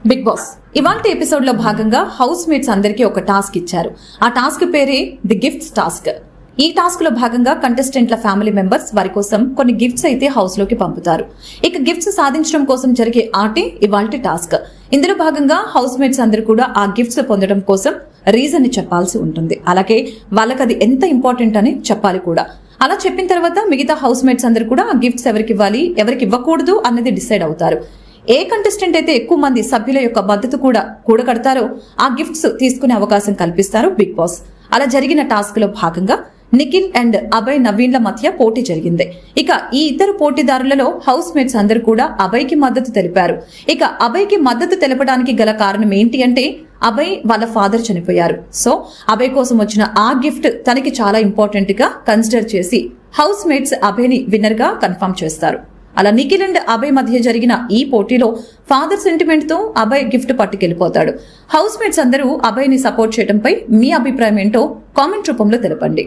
Big boss ఇవాల్టి episode లో భాగంగా హౌస్ మేట్స్ అందరికీ ఒక టాస్క్ ఇచ్చారు. ఆ టాస్క్ పేరే ది గిఫ్ట్స్ టాస్క్. ఈ టాస్క్ లో భాగంగా కంటెస్టెంట్ల ఫ్యామిలీ మెంబర్స్ వారి కోసం కొన్ని గిఫ్ట్స్ అయితే హౌస్ లోకి పంపుతారు. ఇక గిఫ్ట్స్ సాధించడం కోసం జరిగే ఆటే ఇవాల్టి టాస్క్. ఇందులో భాగంగా హౌస్ మేట్స్ అందరూ కూడా ఆ గిఫ్ట్స్ పొందడం కోసం రీజన్ ని చెప్పాల్సి ఉంటుంది. అలాగే వాళ్ళకి అది ఎంత ఇంపార్టెంట్ అని చెప్పాలి కూడా. అలా చెప్పిన తర్వాత మిగతా హౌస్ మేట్స్ అందరూ కూడా ఆ గిఫ్ట్స్ ఎవరికి ఇవ్వాలి, ఎవరికి ఇవ్వకూడదు అన్నది డిసైడ్ అవుతారు. ఏ కంటెస్టెంట్ అయితే ఎక్కువ మంది సభ్యుల యొక్క మద్దతు కూడా కూడగడతారో ఆ గిఫ్ట్స్ తీసుకునే అవకాశం కల్పిస్తారు బిగ్ బాస్. అలా జరిగిన టాస్క్ లో భాగంగా నిఖిల్ అండ్ అభయ్ నవీన్ల మధ్య పోటీ జరిగింది. ఇక ఈ ఇద్దరు పోటీదారులలో హౌస్ మేట్స్ అందరూ కూడా అభయ్ కి మద్దతు తెలిపారు. ఇక అభయ్ కి మద్దతు తెలపడానికి గల కారణం ఏంటి అంటే అభయ్ వాళ్ళ ఫాదర్ చనిపోయారు. సో అభయ్ కోసం వచ్చిన ఆ గిఫ్ట్ తనకి చాలా ఇంపార్టెంట్ గా కన్సిడర్ చేసి హౌస్ మేట్స్ అభయ్ ని విన్నర్ గా కన్ఫర్మ్ చేస్తారు. అలా నిఖిల్ అండ్ అభయ్ మధ్య జరిగిన ఈ పోటీలో ఫాదర్ సెంటిమెంట్ తో అభయ్ గిఫ్ట్ పట్టుకెళ్లిపోతాడు. హౌస్ మేట్స్ అందరూ అభయ్ ని సపోర్ట్ చేయడంపై మీ అభిప్రాయం ఏంటో కామెంట్ రూపంలో తెలపండి.